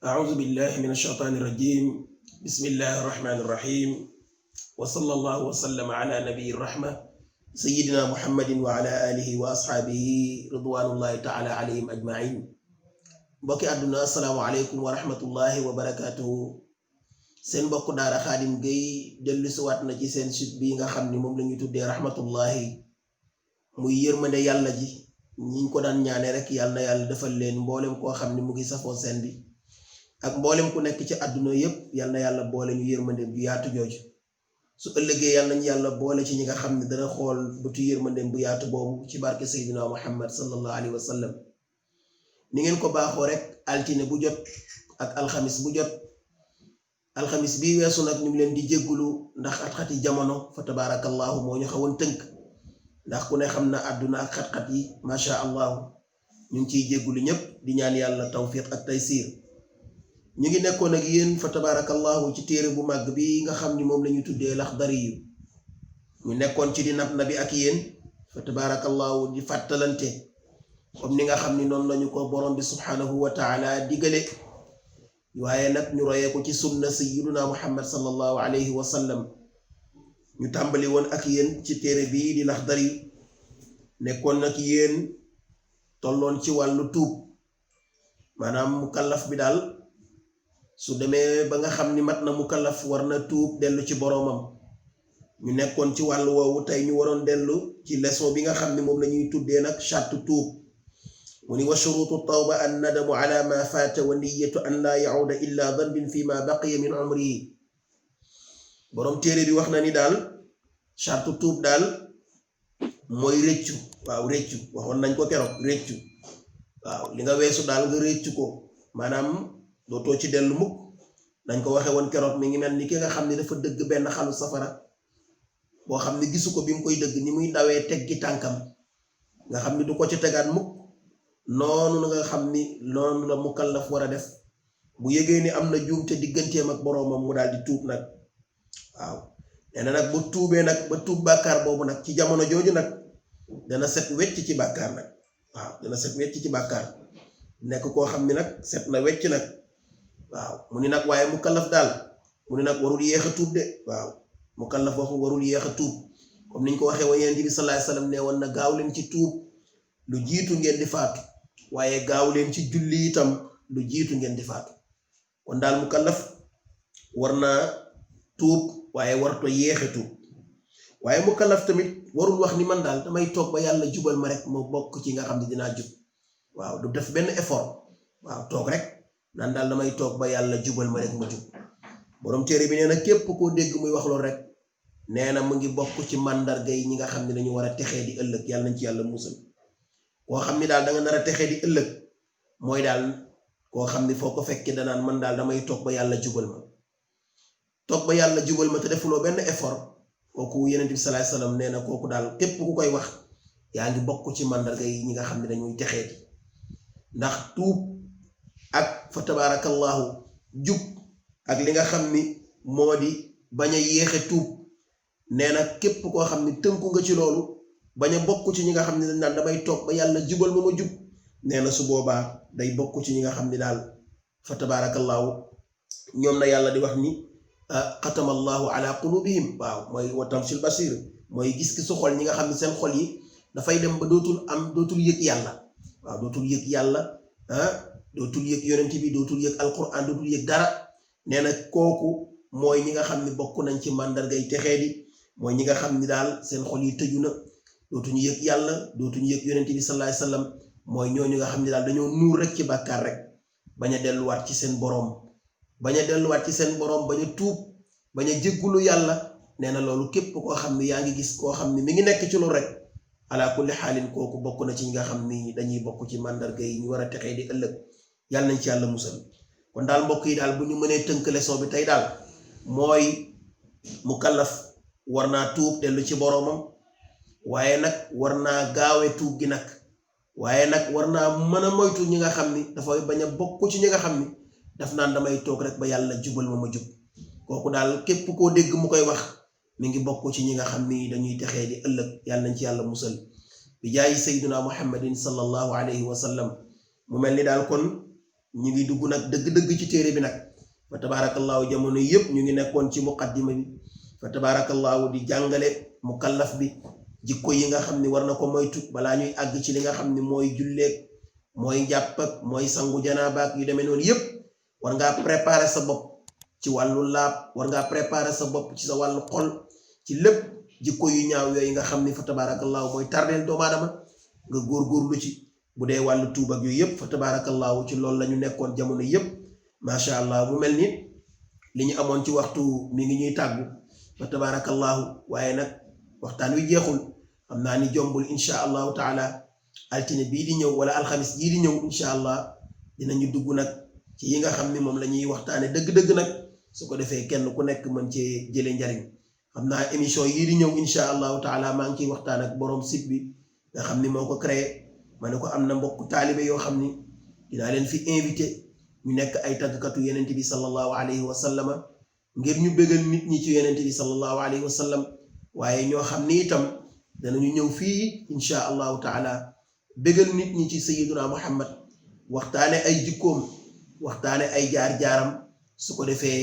أعوذ بالله من الشيطان الرجيم بسم الله الرحمن الرحيم وصلى الله وسلم على نبي الرحمة سيدنا محمد وعلى آله وأصحابه رضوان الله تعالى عليهم أجمعين mbokki àdduna asalaamaaleykum wa rahmatullahi wa barakatuhu seen mbokk daara Khadim Gueye dellu si waat na ci seen site bi nga xam ni moom la ñuy tuddee rahmatullahi muy yërmande yàlla ji ñi ko daan ñaane rek yàlla na yàlla defal leen mboolem koo xam ni mu ngi safoo seen bi ak mboolem ku nekk ci àdduna yépp yàlla na yàlla boole ñu yërmande bu yaatu jooju su ëllëgee yàlla nañu yàlla boole ci ñi nga xam ne dana xool bëtu yërmande bu yaatu boobu ci barke Seydina Muhammad sallallahu alayhi wa sallam ni ngeen ko baaxoo rek altine bu jot ak alxamis bu jot alxamis bi weesu nag ñu ngi leen di jéggulu ndax xat-xati jamono fa tabarakallahu moo ñu xawoon tënk ndax ku ne xam na àdduna ak xat-xat yi masha allahu ñu ngi ciy jéggulu ñëpp di ñaan yàlla tawfiq ak taysir ñu ngi nekkoon ak yéen fa tabarakallahu ci téere bu màgg bi nga xam ni moom la ñu tuddee Laxdari yu ñu nekkoon ci di nab na bi ak yéen fa tabarakallahu di fàttalante comme ni nga xam ni noonu lañu ko borom bi subhanahu wa taala digale waaye nag ñu royee ko ci sunna sayyiduna Muhammad sallallahu alayhi wa sallam ñu tàmbali woon ak yéen ci téere bii di Laxdari yu nekkoon nag yéen tolloon ci wàllu tuub maanaam mukallaf bi daal su demee ba nga xam ni mat na mukallaf war na tuub dellu ci boroomam ñu nekkoon ci wàllu woowu tey ñu waroon dellu ci leçon bi nga xam ni moom la ñuy tuddee nag charte tuub mu ni wa shurutu tawba an nadamu ala ma faata wa niyatu an laa yauda illa danbin fi ma baqiya min umrihi boroom téere bi wax na ni daal charte tuub daal mooy réccu waaw réccu waxoon nañ ko keroog réccu waaw li nga weesu daal nga réccu ko maanaam dootoo ci dellu mukk dañ ko waxe woon keroog mi ngi mel ni ki nga xam ne dafa dëgg benn xalu safara boo xam ne gisu ko bi mu koy dëgg ni muy dawee teggi tànkam nga xam ni du ko ci tegaat mukk noonu nga xam ni noonu la mukallaf war a def bu yëgee ni am na juumte digganteem ak boroomam mu daal di tuub nag waaw nee na nag bu tuubee nag ba tuub bàkkaar boobu nag ci jamono jooju nag dana set wecc ci bàkkaar nag waaw dana set wecc ci bàkkaar nekk koo xam ni nag set na wecc nag waaw mu ni nag waaye mukallaf daal mu ni nag warul yéex a tuub de waaw mukallaf waxu warul yéex a tuub comme niñ ko waxee wa Yonent bi sallallahu alayhi wasallam ne woon na gaaw leen ci tuub lu jiitu ngeen di faatu waaye gaaw leen ci julli itam lu jiitu ngeen di faatu kon daal mukallaf war naa tuub waaye warto yéexe tuub waaye mukallaf tamit warul wax ni man daal damay toog ba yàlla jubal ma rek ma bokk ci nga xam ne dinaa jub waaw du def benn effort waaw toog rek naan daal damay toog ba yàlla jubal ma rek ma jub borom téere bi nee na képp koo dégg muy wax loolu rek nee na mu ngi bokk ci màndarga yi ñi nga xam ne dañu war a texee di ëllëg yàlla nañ ci yàlla musal koo xam ni daal da nga nar a texee di ëllëg mooy daal koo xam ni foo ko fekkee danaan man daal damay toog ba yàlla jubal ma toog ba yàlla jubal ma te defuloo benn effort kooku Yonent bi sallallahu alayhi wasallam nee na kooku daal képp ku koy wax yaa ngi bokk ci màndarga yi ñi nga xam ne dañuy texee di ndax tuub ak fa tabarakallahu jub ak li nga xam ni moo di bañ a yéexe tuub nee na képp koo xam ni tënku nga ci loolu bañ a bokk ci ñi nga xam ne dañ naan damay toog ba yàlla jubal ma jub nee na su boobaa day bokk ci ñi nga xam ni daal fa tabarakallahu ñoom na yàlla di wax ni xatamallahu ala qulubihim waaw mooy wa tamsil basir mooy gis-gisu xol ñi nga xam ne seen xol yi dafay dem ba dootul yëg yàlla waaw dootul yëg yàlla dootul yëg yonent bi dootul yëg alquran dootul yëg dara nee na kooku mooy ñi nga xam ne bokk nañ ci màndargay texee di mooy ñi nga xam ni daal seen xol yi tëju na dootuñu yëg yàlla dootuñu yëg yonent bi sallallahu alayhi wasallam mooy ñooñu nga xam ne daal dañoo nuur rek ci bàkkaar rek bañ a delluwaat ci seen boroom bañ a delluwaat ci seen boroom bañ a tuub bañ a jéggulu yàlla nee na loolu képp koo xam ne yaa ngi gis koo xam ne mi ngi nekk ci loolu rek ala kulli xaalin kooku bokk na ci ñi nga xam ni dañuy bokk ci màndarga yi ñu war a texee di ëllëg yàlla nañ ci yàlla musal kon daal mbokk yi daal bu ñu mënee tënk leçon bi tey daal mooy mukallaf war naa tuub dellu ci boroomam waaye nag war naa gaawe tuub gi nag waaye nag war naa mën a moytu ñi nga xam ni dafay bañ a bokk ci ñi nga xam ni daf naan damay toog rek ba yàlla jubal ma jub kooku daal képp koo dégg mu koy wax mi ngi bokk ci ñi nga xam ni dañuy texee di ëllëg yàlla nañ ci yàlla musal bi jaayi sayyiduna Muhammadin sallallahu alayhi wa sallam mu mel ni daal kon ñu ngi dugg nag dëgg-dëgg ci téere bi nag fa tabarakallahu jamono yëpp ñu ngi nekkoon ci muqaddima bi fa tabarakallahu di jàngale mukallaf bi jikko yi nga xam ni war na ko moytu balaa ñuy àgg ci li nga xam ni mooy julleeg mooy jàpp ak mooy sangu janaabaak yu demee noonu yëpp war ngaa préparer sa bopp ci wàllu laab war ngaa préparer sa bopp ci sa wàllu xol ci lépp jikko yu ñaaw yooyu nga xam ni fa tabarakallahu mooy tardeel doomu aadama nga góorgóorlu ci bu dee wàllu tuub ak yooyu yëpp fa tabarakallahu ci loolu la ñu nekkoon jamono yëpp macha allah mu mel ni li ñu amoon ci waxtu mi ngi ñuy tàggu fa tabarakallahu waaye nag waxtaan wi jeexul xam naa ni jombul insha allahu taala altine bii di ñëw wala alxamis jii di ñëw insha allah dinañu dugg nag ci yi nga xam ni moom la ñuy waxtaane dëgg-dëgg nag su ko defee kenn ku nekk mën cee jële njariñ xam naa émission yii di ñëw insha allahu taala maa ngi ciy waxtaan ak borom site bi nga xam ni moo ko créé ma ne ko am na mbokk taalibe yoo xam ni dinaa leen fi invité ñu nekk ay tàggkatu yenent bi sallallahu alayhi wa sallama ngir ñu bégal nit ñi ci yenent bi sallallahu alayhi wa sallam waaye ñoo xam ni itam danañu ñëw fii insha allahu taala bégal nit ñi ci sayyiduna muhammad waxtaane ay jikkoom waxtaane ay jaar-jaaram su ko defee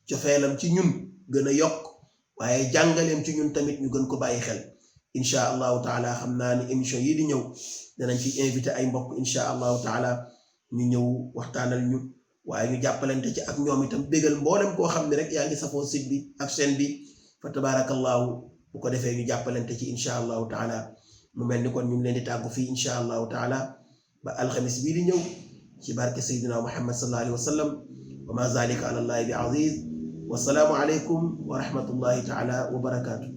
cofeelam ci ñun gën a yokk waaye jàngaleem ci ñun tamit ñu gën ko bàyyi xel insha allahu taala xam naa ni émission yi di ñëw danañ fi invité ay mbokk insha allahu taala ñu ñëw waxtaanal ñu waaye ñu jàppalante ci ak ñoom itam bégal mboolem koo xam ne rek yaa ngi safoo site bi ak chaîne bi fa tabarakallahu bu ko defee ñu jàppalante ci insha allahu taala mu mel ni kon ñu ngi leen di tàggu fii insha allahu taala ba alxamis bii di ñëw ci barke sayyidina muhammad sallallahu alayhi wa sallam wa ma zalika ala allahi bi aziz wa salaamu alaykum wa rahmatullahi taala wa barakatuh